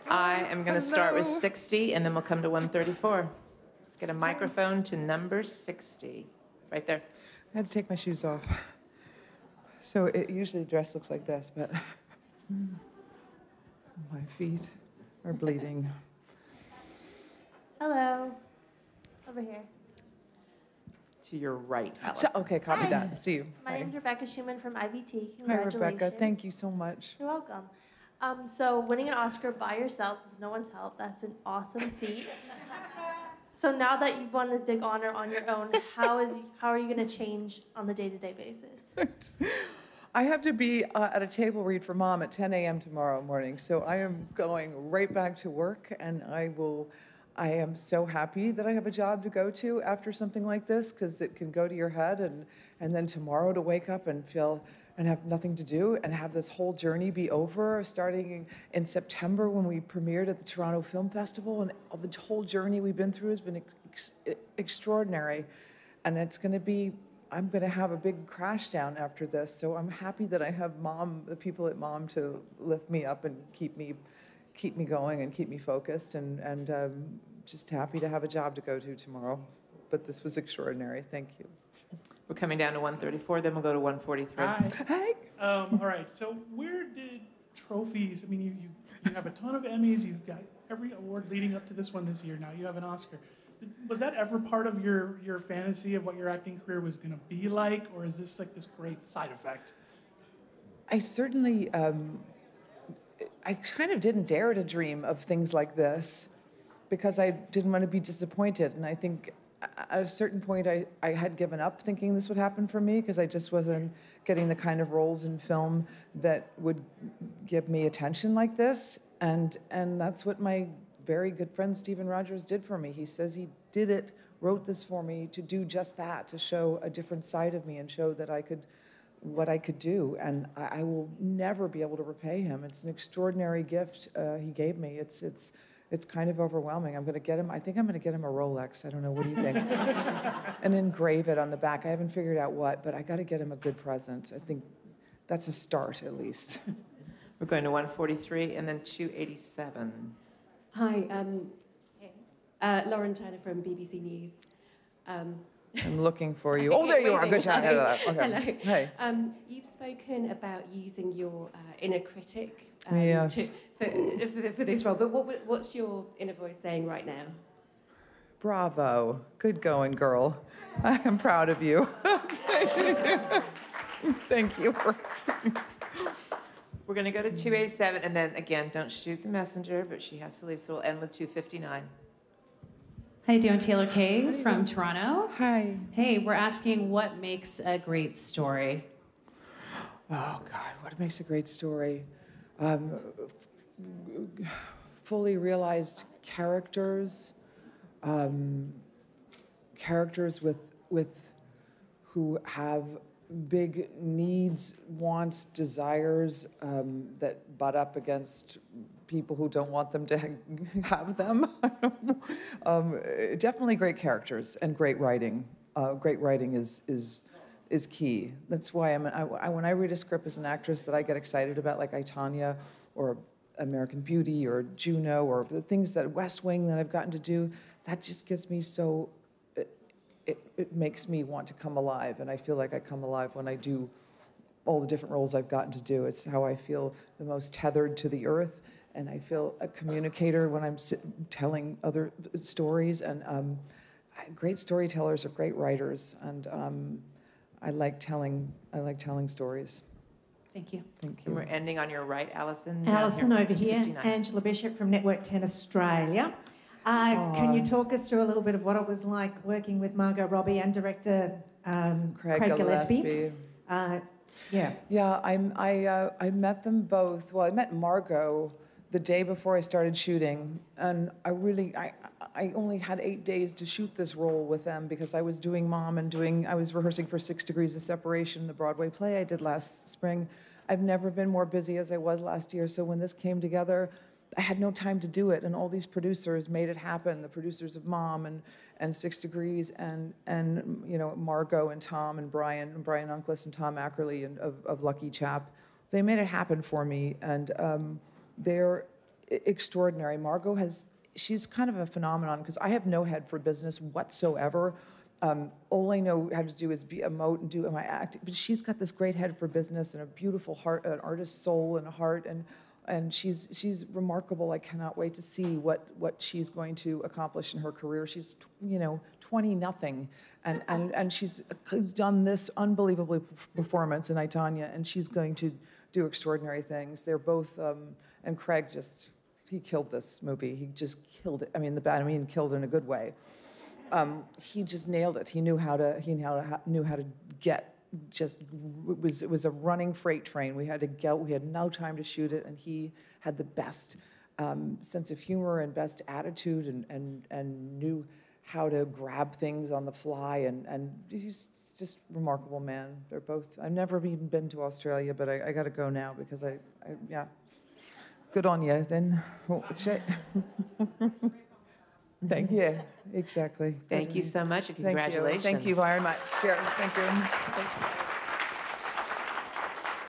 I am going to start with 60, and then we'll come to 134. Let's get a microphone to number 60. Right there. I had to take my shoes off. So usually the dress looks like this, but my feet are bleeding. Hello. Over here. To your right, Allison. Okay, copy that. See you. My name's Rebecca Schumann from IVT. Hi, Rebecca. Thank you so much. You're welcome. So winning an Oscar by yourself with no one's help, that's an awesome feat. So now that you've won this big honor on your own, how are you going to change on the day-to-day basis? I have to be at a table read for Mom at 10 a.m. tomorrow morning, so I am going right back to work, and I am so happy that I have a job to go to after something like this, because it can go to your head, and then tomorrow to wake up and feel and have nothing to do and have this whole journey be over, starting in September when we premiered at the Toronto Film Festival, and the whole journey we've been through has been extraordinary, and it's going to be, I'm going to have a big crash down after this, so I'm happy that I have Mom, the people at Mom, to lift me up and keep me going and keep me focused, and just happy to have a job to go to tomorrow. But this was extraordinary. Thank you. We're coming down to 134, then we'll go to 143. Hi. All right, so where did trophies, I mean, you have a ton of Emmys, you've got every award leading up to this one this year, now you have an Oscar. Was that ever part of your fantasy of what your acting career was going to be like, or is this like this great side effect? I certainly, I kind of didn't dare to dream of things like this because I didn't want to be disappointed. And I think at a certain point I had given up thinking this would happen for me because I just wasn't getting the kind of roles in film that would give me attention like this. And that's what my very good friend Stephen Rogers did for me. He says he wrote this for me to do just that, to show a different side of me and show that what I could do, and I will never be able to repay him. It's an extraordinary gift he gave me. It's kind of overwhelming. I'm going to get him. I think I'm going to get him a Rolex. I don't know. What do you think? And engrave it on the back. I haven't figured out what, but I got to get him a good present. I think that's a start, at least. We're going to 143 and then 287. Hi, Lauren Turner from BBC News. I'm looking for you. Oh, there you are. Good job. Okay. Hello. Hey. You've spoken about using your inner critic yes. for this role, but what's your inner voice saying right now? Bravo. Good going, girl. I am proud of you. Thank you. We're going to go to 287, and then, again, don't shoot the messenger, but she has to leave, so we'll end with 259. How you doing? Taylor Kay from Toronto. Hi. Hey, we're asking what makes a great story? Oh, God, what makes a great story? Fully realized characters, characters with who have big needs, wants, desires that butt up against people who don't want them to have them. Definitely great characters and great writing. Great writing is key. That's why when I read a script as an actress that I get excited about, like I, Tonya, or American Beauty, or Juno, or the things that West Wing that I've gotten to do, that just gets me so. It makes me want to come alive, and I feel like I come alive when I do all the different roles I've gotten to do. It's how I feel the most tethered to the earth, and I feel a communicator when I'm telling other stories. And great storytellers are great writers, and I like telling stories. Thank you. Thank you. And we're ending on your right, Allison. Allison over here. Angela Bishop from Network 10 Australia. Can you talk us through a little bit of what it was like working with Margot Robbie and director Craig Gillespie? Yeah, I met them both. Well, I met Margot the day before I started shooting, and I only had 8 days to shoot this role with them because I was doing Mom and I was rehearsing for 6 Degrees of Separation, the Broadway play I did last spring. I've never been more busy as I was last year, so when this came together, I had no time to do it, and all these producers made it happen. The producers of Mom and 6 Degrees, and you know, Margot and Tom and Brian Unclis and Tom Ackerley of Lucky Chap. They made it happen for me, and extraordinary. Margot she's kind of a phenomenon because I have no head for business whatsoever. All I know how to do is emote and do my acting. But she's got this great head for business and a beautiful heart, an artist's soul and a heart, and she's remarkable. I cannot wait to see what she's going to accomplish in her career. She's 20-nothing, and she's done this unbelievable performance in I, Tonya, and she's going to do extraordinary things. They're both, and Craig he killed this movie. He just killed it. I mean, killed in a good way. He just nailed it. He knew how to get. It was a running freight train. We had no time to shoot it, and he had the best sense of humor and best attitude, and knew how to grab things on the fly, and he's just a remarkable man. They're both. I've never even been to Australia, but I got to go now because yeah. Good on you, then. Thank you. Exactly. Thank you so much, and congratulations. Thank you very much. Cheers. Thank you.